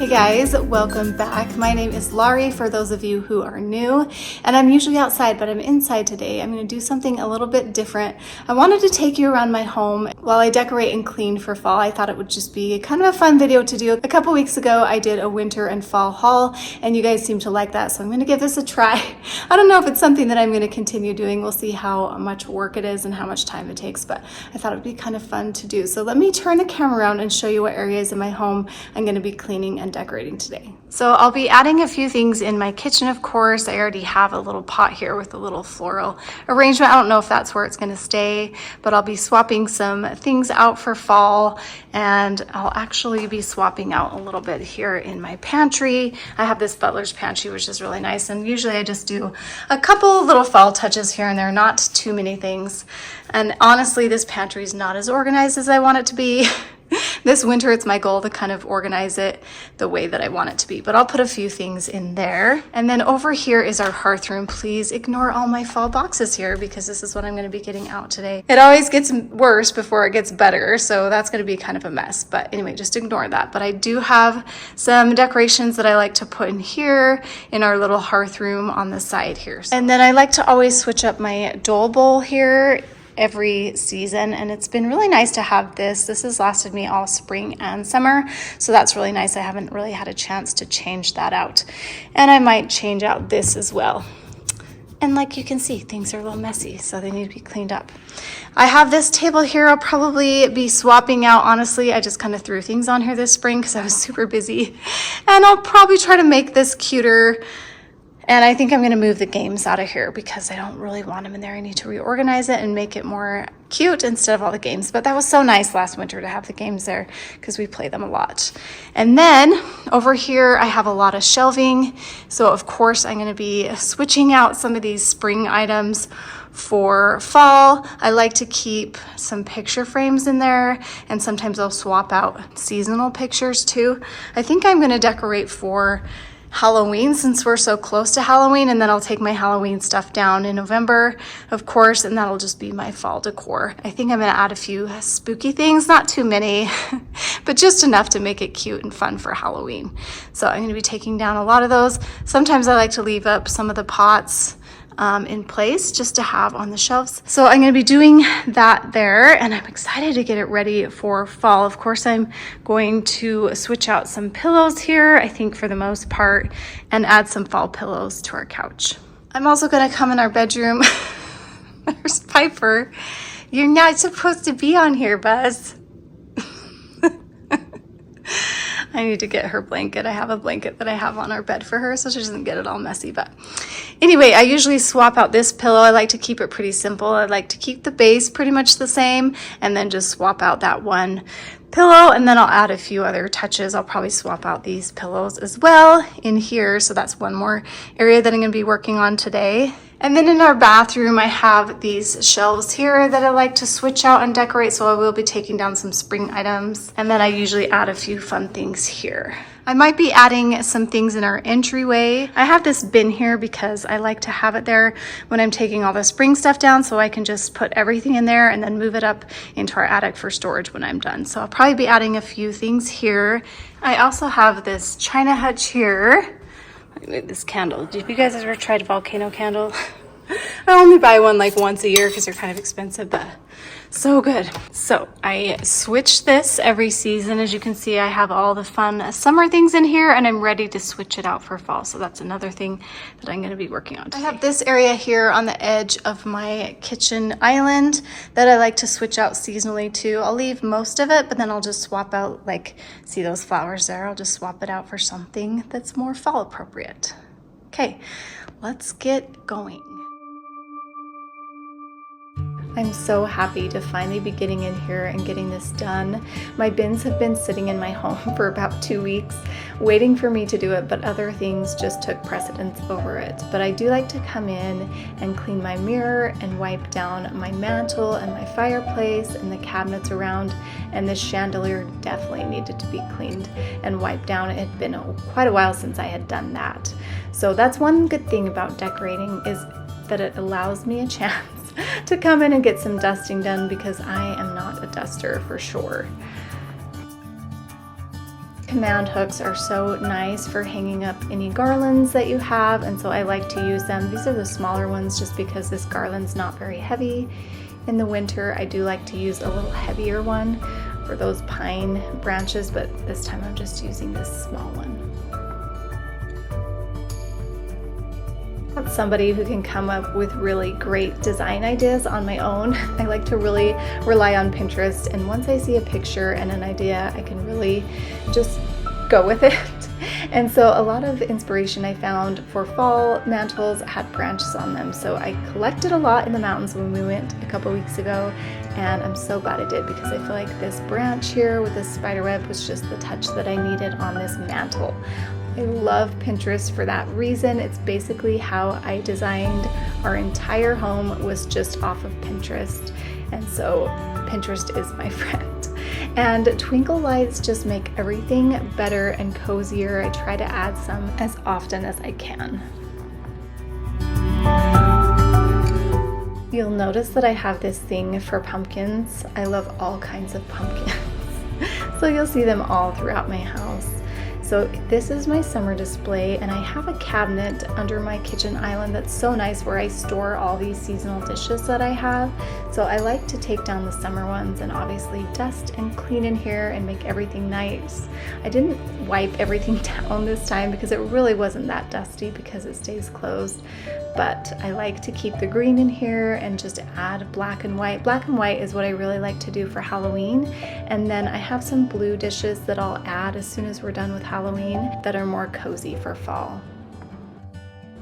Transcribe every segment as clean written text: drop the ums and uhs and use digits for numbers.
Hey guys, welcome back. My name is Laurie for those of you who are new, and I'm usually outside, but I'm inside today. I'm going to do something a little bit different. I wanted to take you around my home while I decorate and clean for fall. I thought it would just be kind of a fun video to do. A couple weeks ago, I did a winter and fall haul, and you guys seem to like that, so I'm going to give this a try. I don't know if it's something that I'm going to continue doing. We'll see how much work it is and how much time it takes, but I thought it would be kind of fun to do. So let me turn the camera around and show you what areas in my home I'm going to be cleaning and decorating today. So I'll be adding a few things in my kitchen, of course. I already have a little pot here with a little floral arrangement. I don't know if that's where it's going to stay, but I'll be swapping some things out for fall, and I'll actually be swapping out a little bit here in my pantry. I have this butler's pantry, which is really nice, and usually I just do a couple little fall touches here and there, not too many things. And honestly, this pantry is not as organized as I want it to be. This winter, it's my goal to kind of organize it the way that I want it to be, but I'll put a few things in there. And then over here is our hearth room. Please ignore all my fall boxes here because this is what I'm going to be getting out today. It always gets worse before it gets better, so that's going to be kind of a mess. But anyway, just ignore that. But I do have some decorations that I like to put in here in our little hearth room on the side here. And then I like to always switch up my dole bowl here every season, and it's been really nice to have this. This has lasted me all spring and summer, so that's really nice. I haven't really had a chance to change that out, and I might change out this as well. And like you can see, things are a little messy, so they need to be cleaned up. I have this table here I'll probably be swapping out. Honestly, I just kind of threw things on here this spring because I was super busy, and I'll probably try to make this cuter. And I think I'm going to move the games out of here because I don't really want them in there. I need to reorganize it and make it more cute instead of all the games. But that was so nice last winter to have the games there because we play them a lot. And then over here, I have a lot of shelving. So of course, I'm going to be switching out some of these spring items for fall. I like to keep some picture frames in there, and sometimes I'll swap out seasonal pictures too. I think I'm going to decorate for Halloween since we're so close to Halloween, and then I'll take my Halloween stuff down in November, of course, and that'll just be my fall decor. I think I'm going to add a few spooky things, not too many, but just enough to make it cute and fun for Halloween. So I'm going to be taking down a lot of those. Sometimes I like to leave up some of the pots in place just to have on the shelves. So I'm going to be doing that there, and I'm excited to get it ready for fall. Of course, I'm going to switch out some pillows here, I think for the most part, and add some fall pillows to our couch. I'm also going to come in our bedroom. There's Piper. You're not supposed to be on here, Buzz. I need to get her blanket. I have a blanket that I have on our bed for her so she doesn't get it all messy. But anyway, I usually swap out this pillow. I like to keep it pretty simple. I like to keep the base pretty much the same and then just swap out that one pillow, and then I'll add a few other touches. I'll probably swap out these pillows as well in here. So that's one more area that I'm going to be working on today. And then in our bathroom, I have these shelves here that I like to switch out and decorate. So I will be taking down some spring items. And then I usually add a few fun things here. I might be adding some things in our entryway. I have this bin here because I like to have it there when I'm taking all the spring stuff down, so I can just put everything in there and then move it up into our attic for storage when I'm done. So I'll probably be adding a few things here. I also have this china hutch here. Let me move this candle. Have you guys ever tried a volcano candle? I only buy one like once a year because they're kind of expensive, but so good. So I switch this every season. As you can see, I have all the fun summer things in here, and I'm ready to switch it out for fall. So that's another thing that I'm going to be working on today. I have this area here on the edge of my kitchen island that I like to switch out seasonally too. I'll leave most of it, but then I'll just swap out, like, see those flowers there? I'll just swap it out for something that's more fall appropriate. Okay, let's get going. I'm so happy to finally be getting in here and getting this done. My bins have been sitting in my home for about 2 weeks, waiting for me to do it, but other things just took precedence over it. But I do like to come in and clean my mirror and wipe down my mantel and my fireplace and the cabinets around, and this chandelier definitely needed to be cleaned and wiped down. It had been quite a while since I had done that. So that's one good thing about decorating, is that it allows me a chance to come in and get some dusting done because I am not a duster for sure. Command hooks are so nice for hanging up any garlands that you have, and so I like to use them. These are the smaller ones just because this garland's not very heavy. In the winter, I do like to use a little heavier one for those pine branches, but this time I'm just using this small one. I'm somebody who can come up with really great design ideas on my own. I like to really rely on Pinterest, and once I see a picture and an idea, I can really just go with it. And so a lot of inspiration I found for fall mantles had branches on them. So I collected a lot in the mountains when we went a couple weeks ago, and I'm so glad I did because I feel like this branch here with this spider web was just the touch that I needed on this mantle. I love Pinterest for that reason. It's basically how I designed our entire home, was just off of Pinterest. And so Pinterest is my friend. And twinkle lights just make everything better and cozier. I try to add some as often as I can. You'll notice that I have this thing for pumpkins. I love all kinds of pumpkins. So you'll see them all throughout my house. So this is my summer display, and I have a cabinet under my kitchen island that's so nice where I store all these seasonal dishes that I have. So I like to take down the summer ones and obviously dust and clean in here and make everything nice. I didn't wipe everything down this time because it really wasn't that dusty because it stays closed. But I like to keep the green in here and just add black and white. Black and white is what I really like to do for Halloween. And then I have some blue dishes that I'll add as soon as we're done with Halloween that are more cozy for fall.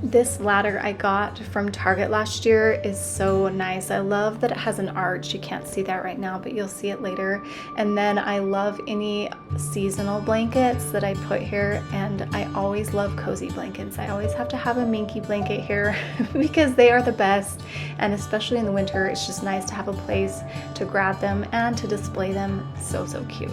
This ladder I got from Target last year is so nice. I love that it has an arch. You can't see that right now, but you'll see it later. And then I love any seasonal blankets that I put here, and I always love cozy blankets. I always have to have a minky blanket here because they are the best, and especially in the winter, it's just nice to have a place to grab them and to display them. So cute.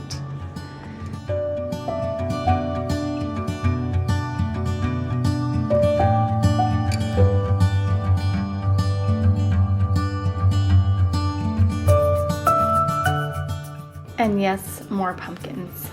And yes, more pumpkins.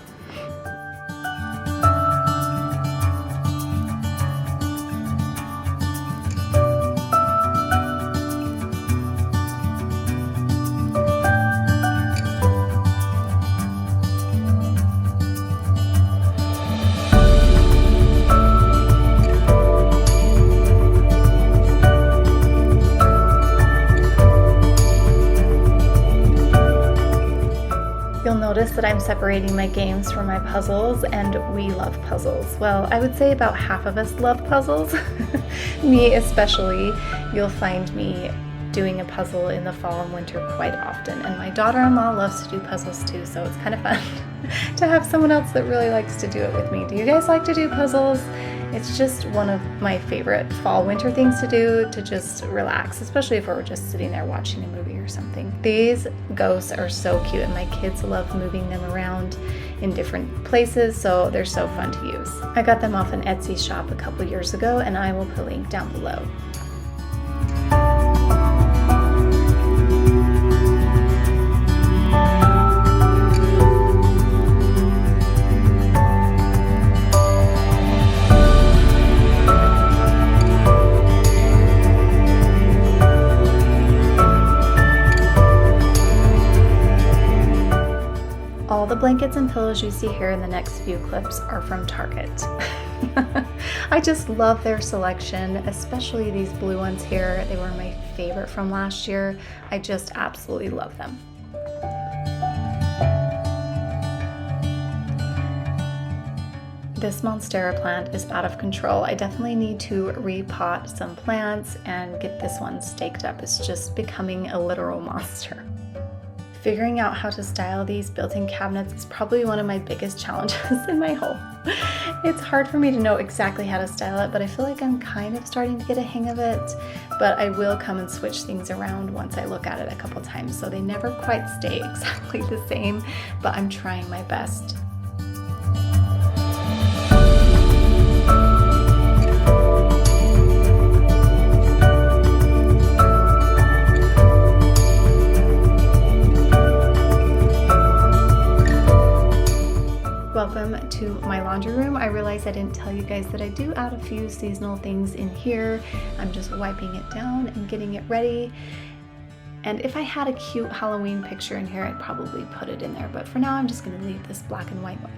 Notice that I'm separating my games from my puzzles, and we love puzzles. Well, I would say about half of us love puzzles. Me especially. You'll find me doing a puzzle in the fall and winter quite often, and my daughter-in-law loves to do puzzles too, so it's kind of fun to have someone else that really likes to do it with me. Do you guys like to do puzzles? It's just one of my favorite fall winter things to do, to just relax, especially if we're just sitting there watching a movie or something. These ghosts are so cute, and my kids love moving them around in different places, so they're so fun to use. I got them off an Etsy shop a couple years ago, and I will put a link down below. All the blankets and pillows you see here in the next few clips are from Target. I just love their selection, especially these blue ones here. They were my favorite from last year. I just absolutely love them. This Monstera plant is out of control. I definitely need to repot some plants and get this one staked up. It's just becoming a literal monster. Figuring out how to style these built-in cabinets is probably one of my biggest challenges in my home. It's hard for me to know exactly how to style it, but I feel like I'm kind of starting to get a hang of it. But I will come and switch things around once I look at it a couple times, so they never quite stay exactly the same, but I'm trying my best. Welcome come to my laundry room, I realized I didn't tell you guys that I do add a few seasonal things in here. I'm just wiping it down and getting it ready. And if I had a cute Halloween picture in here, I'd probably put it in there. But for now, I'm just gonna leave this black and white one.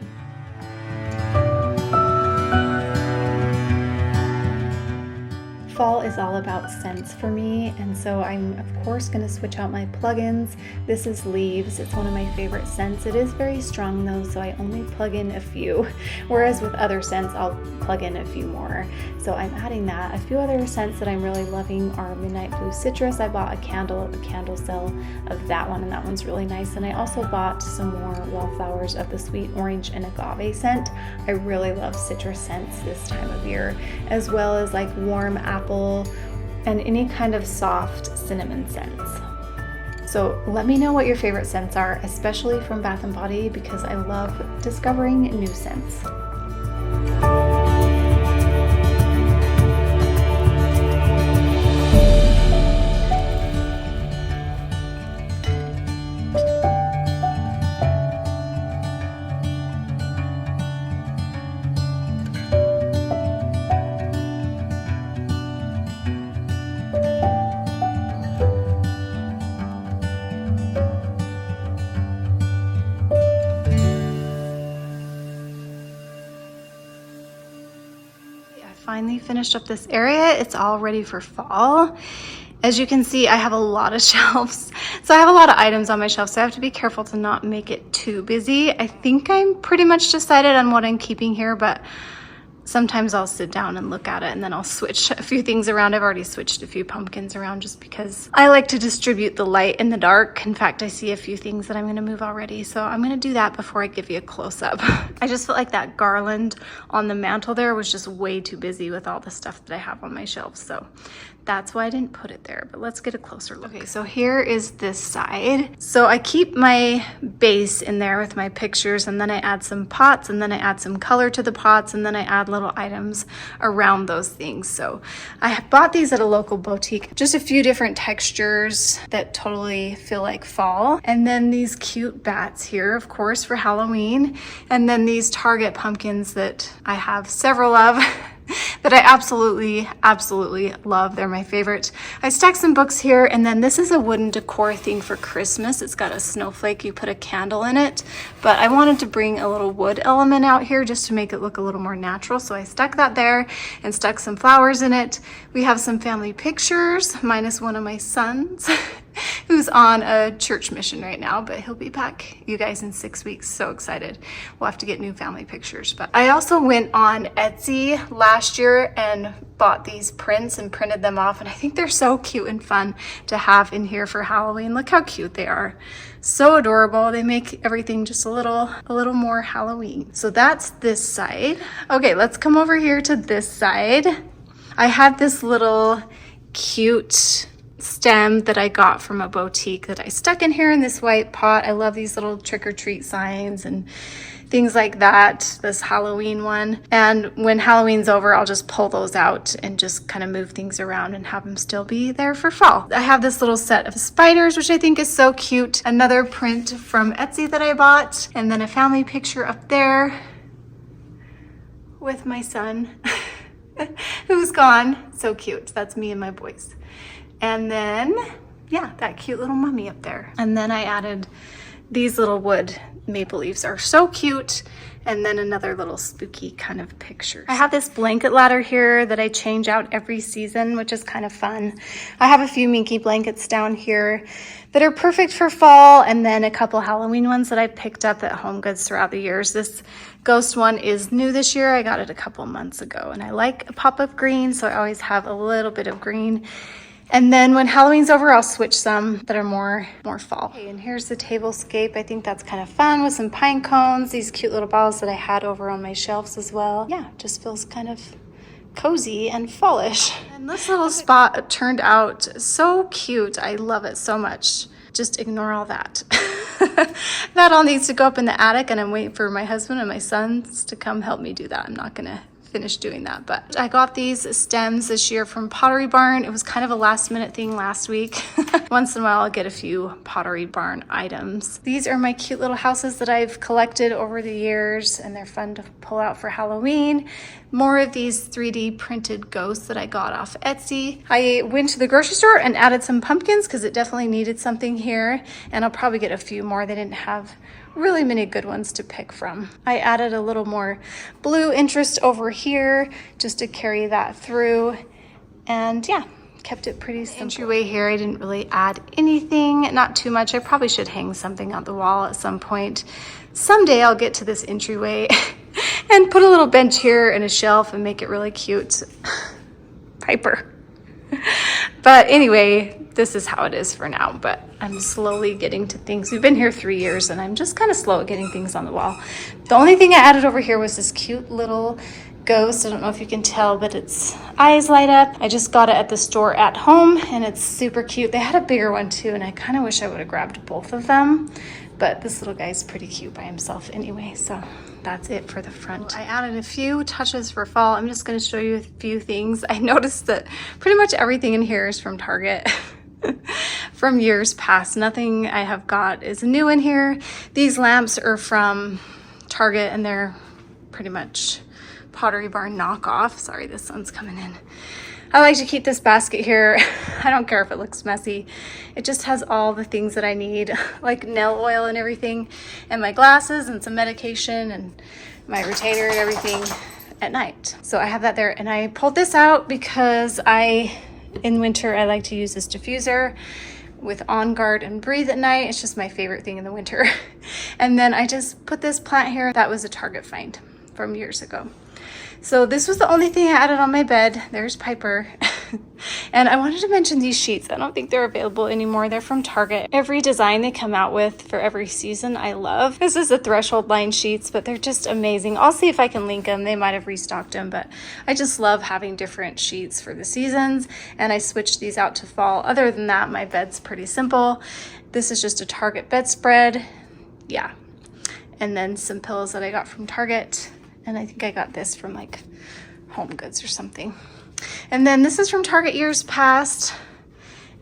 Fall is all about scents for me, and so I'm of course going to switch out my plugins. This is Leaves. It's one of my favorite scents. It is very strong though, so I only plug in a few, whereas with other scents I'll plug in a few more. So I'm adding that. A few other scents that I'm really loving are Midnight Blue Citrus. I bought a candle at the candle sale of that one, and that one's really nice. And I also bought some more wallflowers of the Sweet Orange and Agave scent. I really love citrus scents this time of year, as well as like warm apple and any kind of soft cinnamon scents. So let me know what your favorite scents are, especially from Bath & Body, because I love discovering new scents. Finally finished up this area. It's all ready for fall. As you can see, I have a lot of shelves. So I have a lot of items on my shelf, so I have to be careful to not make it too busy. I think I'm pretty much decided on what I'm keeping here, but sometimes I'll sit down and look at it and then I'll switch a few things around. I've already switched a few pumpkins around just because I like to distribute the light and the dark. In fact, I see a few things that I'm gonna move already. So I'm gonna do that before I give you a close up. I just felt like that garland on the mantle there was just way too busy with all the stuff that I have on my shelves. So that's why I didn't put it there, but let's get a closer look. Okay, so here is this side. So I keep my base in there with my pictures, and then I add some pots, and then I add some color to the pots, and then I add little items around those things. So I bought these at a local boutique, just a few different textures that totally feel like fall. And then these cute bats here, of course, for Halloween. And then these Target pumpkins that I have several of. That I absolutely love. They're my favorite. I stuck some books here, and then this is a wooden decor thing for Christmas. It's got a snowflake, you put a candle in it, but I wanted to bring a little wood element out here just to make it look a little more natural, so I stuck that there and stuck some flowers in it. We have some family pictures, minus one of my sons who's on a church mission right now, but he'll be back, you guys, in 6 weeks. So excited. We'll have to get new family pictures. But I also went on Etsy last year and bought these prints and printed them off, and I think they're so cute and fun to have in here for Halloween. Look how cute they are. So adorable. They make everything just a little more Halloween. So that's this side. Okay, let's come over here to this side. I have this little cute stem that I got from a boutique that I stuck in here in this white pot. I love these little trick-or-treat signs and things like that, this Halloween one. And when Halloween's over, I'll just pull those out and just kind of move things around and have them still be there for fall. I have this little set of spiders, which I think is so cute. Another print from Etsy that I bought, and then a family picture up there with my son who's gone. So cute. That's me and my boys. And then, yeah, that cute little mummy up there. And then I added these little wood maple leaves, are so cute. And then another little spooky kind of picture. I have this blanket ladder here that I change out every season, which is kind of fun. I have a few minky blankets down here that are perfect for fall, and then a couple Halloween ones that I picked up at HomeGoods throughout the years. This ghost one is new this year. I got it a couple months ago, and I like a pop of green, so I always have a little bit of green. And then when Halloween's over, I'll switch some that are more fall. Okay, and here's the tablescape. I think that's kind of fun with some pine cones, these cute little balls that I had over on my shelves as well. Yeah, just feels kind of cozy and fallish. And this little spot turned out so cute. I love it so much. Just ignore all that. That all needs to go up in the attic, and I'm waiting for my husband and my sons to come help me do that. I'm not gonna finish doing that. But I got these stems this year from Pottery Barn. It was kind of a last minute thing last week. Once in a while I'll get a few Pottery Barn items. These are my cute little houses that I've collected over the years, and they're fun to pull out for Halloween. More of these 3D printed ghosts that I got off Etsy. I went to the grocery store and added some pumpkins because it definitely needed something here, and I'll probably get a few more. They didn't have really many good ones to pick from. I added a little more blue interest over here just to carry that through, and yeah, kept it pretty simple. Entryway here, I didn't really add anything, not too much. I probably should hang something on the wall at some point. Someday I'll get to this entryway and put a little bench here and a shelf and make it really cute. Piper. But anyway, this is how it is for now, but I'm slowly getting to things. We've been here 3 years and I'm just kind of slow at getting things on the wall. The only thing I added over here was this cute little ghost. I don't know if you can tell, but its eyes light up. I just got it at the store at home and it's super cute. They had a bigger one too, and I kind of wish I would have grabbed both of them, but this little guy's pretty cute by himself anyway, so that's it for the front. I added a few touches for fall. I'm just going to show you a few things. I noticed that pretty much everything in here is from Target. From years past. Nothing I have got is new in here. These lamps are from Target and they're pretty much Pottery Barn knockoff. Sorry, the sun's coming in. I like to keep this basket here. I don't care if it looks messy. It just has all the things that I need, like nail oil and everything, and my glasses and some medication and my retainer and everything at night. So I have that there, and I pulled this out because in winter, I like to use this diffuser with On Guard and Breathe at night. It's just my favorite thing in the winter. And then I just put this plant here. That was a Target find from years ago. So this was the only thing I added on my bed. There's Piper. And I wanted to mention these sheets. I don't think they're available anymore. They're from Target. Every design they come out with for every season, I love. This is the threshold line sheets, but they're just amazing. I'll see if I can link them. They might have restocked them, but I just love having different sheets for the seasons. And I switched these out to fall. Other than that, my bed's pretty simple. This is just a Target bedspread. Yeah. And then some pillows that I got from Target. And I think I got this from like HomeGoods or something. And then this is from Target years past.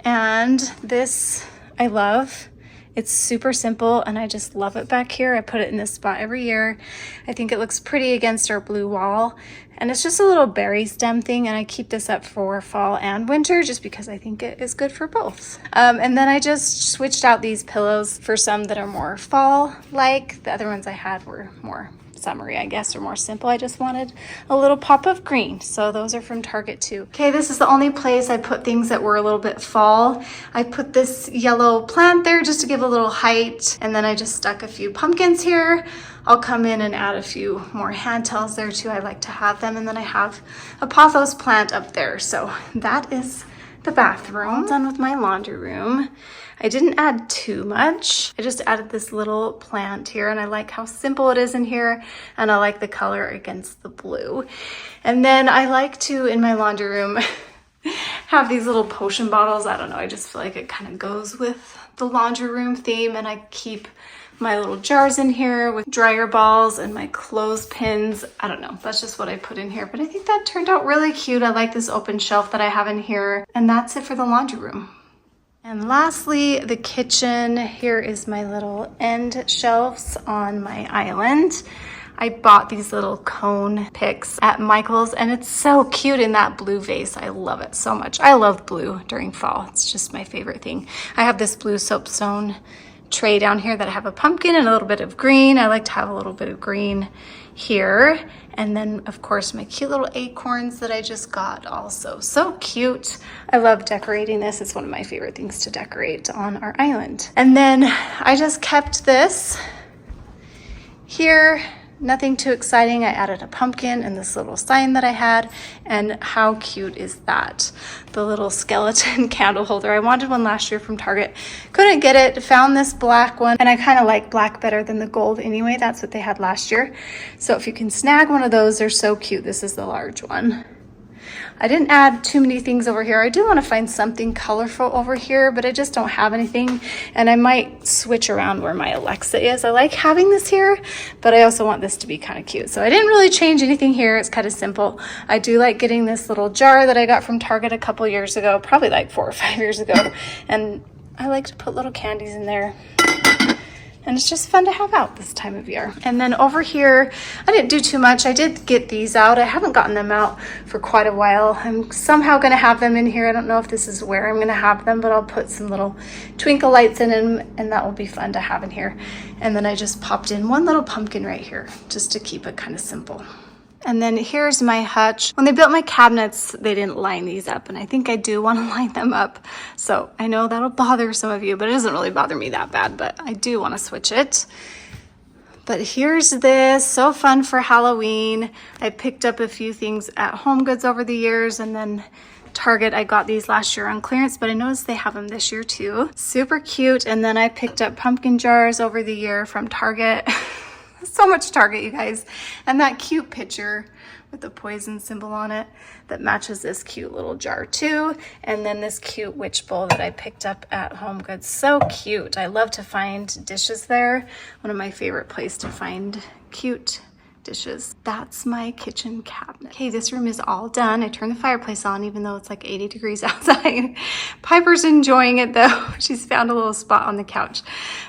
And this I love. It's super simple and I just love it back here. I put it in this spot every year. I think it looks pretty against our blue wall. And it's just a little berry stem thing, and I keep this up for fall and winter just because I think it is good for both. And then I just switched out these pillows for some that are more fall-like. The other ones I had were more summery, I guess, or more simple. I just wanted a little pop of green, so those are from Target too. Okay, this is the only place I put things that were a little bit fall. I put this yellow plant there just to give a little height, and then I just stuck a few pumpkins here. I'll come in and add a few more hand towels there too. I like to have them, and then I have a pothos plant up there. So that is the bathroom. I'm done with my laundry room. I didn't add too much. I just added this little plant here, and I like how simple it is in here, and I like the color against the blue. And then I like to, in my laundry room, have these little potion bottles. I don't know, I just feel like it kind of goes with the laundry room theme, and I keep my little jars in here with dryer balls and my clothespins. I don't know, that's just what I put in here, but I think that turned out really cute. I like this open shelf that I have in here, and that's it for the laundry room. And lastly, the kitchen. Here is my little end shelves on my island. I bought these little cone picks at Michael's, and it's so cute in that blue vase. I love it so much. I love blue during fall. It's just my favorite thing. I have this blue soapstone tray down here that I have a pumpkin and a little bit of green. I like to have a little bit of green here. And then of course my cute little acorns that I just got also. So cute. I love decorating this. It's one of my favorite things to decorate on our island. And then I just kept this here. Nothing too exciting. I added a pumpkin and this little sign that I had, and how cute is that? The little skeleton candle holder. I wanted one last year from Target. Couldn't get it. Found this black one, and I kind of like black better than the gold anyway. That's what they had last year. So if you can snag one of those, they're so cute. This is the large one. I didn't add too many things over here. I do want to find something colorful over here, but I just don't have anything. And I might switch around where my Alexa is. I like having this here, but I also want this to be kind of cute. So I didn't really change anything here. It's kind of simple. I do like getting this little jar that I got from Target a couple years ago, probably like 4 or 5 years ago. And I like to put little candies in there. And it's just fun to have out this time of year. And then over here, I didn't do too much. I did get these out. I haven't gotten them out for quite a while. I'm somehow gonna have them in here. I don't know if this is where I'm gonna have them, but I'll put some little twinkle lights in them, and that will be fun to have in here. And then I just popped in one little pumpkin right here, just to keep it kind of simple. And then here's my hutch. When they built my cabinets, they didn't line these up, and I think I do want to line them up. So I know that'll bother some of you, but it doesn't really bother me that bad, but I do want to switch it. But here's this, so fun for Halloween. I picked up a few things at HomeGoods over the years, and then Target, I got these last year on clearance, but I noticed they have them this year too. Super cute. And then I picked up pumpkin jars over the year from Target. So much Target, you guys. And that cute picture with the poison symbol on it that matches this cute little jar too. And then this cute witch bowl that I picked up at HomeGoods. So cute. I love to find dishes there. One of my favorite places to find cute dishes. That's my kitchen cabinet. Okay, this room is all done. I turned the fireplace on even though it's like 80 degrees outside. Piper's enjoying it though. She's found a little spot on the couch.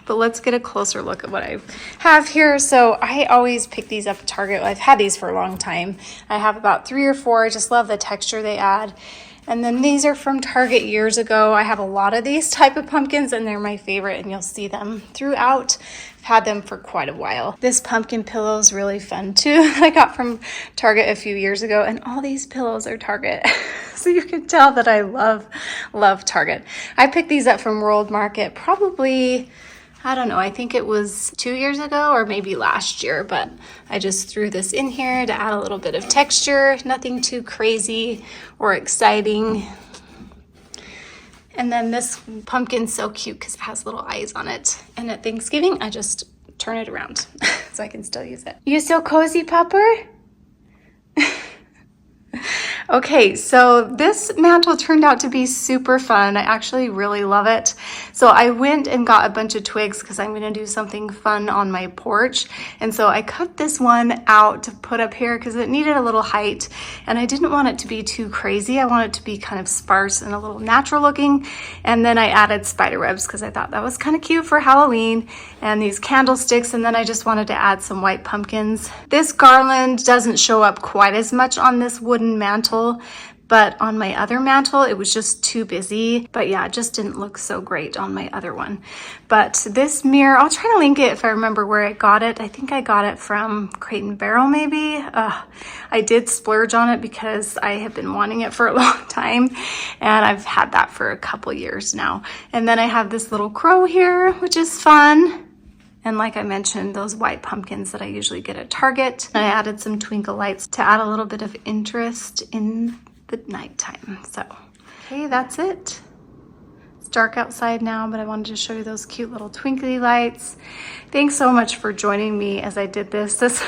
But let's get a closer look at what I have here. So I always pick these up at Target. I've had these for a long time. I have about 3 or 4. I just love the texture they add. And then these are from Target years ago. I have a lot of these type of pumpkins and they're my favorite, and you'll see them throughout. I've had them for quite a while. This pumpkin pillow is really fun too. I got from Target a few years ago, and all these pillows are Target. So you can tell that I love Target. I picked these up from World Market probably, I don't know, I think it was 2 years ago or maybe last year, but I just threw this in here to add a little bit of texture, nothing too crazy or exciting. And then this pumpkin's so cute because it has little eyes on it. And at Thanksgiving, I just turn it around so I can still use it. You so cozy, Pupper? Okay, so this mantle turned out to be super fun. I actually really love it. So I went and got a bunch of twigs because I'm going to do something fun on my porch. And so I cut this one out to put up here because it needed a little height. And I didn't want it to be too crazy. I want it to be kind of sparse and a little natural looking. And then I added spider webs because I thought that was kind of cute for Halloween. And these candlesticks. And then I just wanted to add some white pumpkins. This garland doesn't show up quite as much on this wooden mantle, but on my other mantle it was just too busy. But yeah, it just didn't look so great on my other one. But this mirror, I'll try to link it if I remember where I got it. I think I got it from Crate and Barrel maybe. I did splurge on it because I have been wanting it for a long time, and I've had that for a couple years now. And then I have this little crow here, which is fun. And like I mentioned, those white pumpkins that I usually get at Target. And I added some twinkle lights to add a little bit of interest in the nighttime. So, okay, that's it. It's dark outside now, but I wanted to show you those cute little twinkly lights. Thanks so much for joining me as I did this. This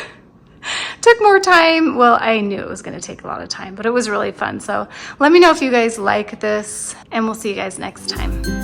took more time. Well, I knew it was going to take a lot of time, but it was really fun. So let me know if you guys like this, and we'll see you guys next time.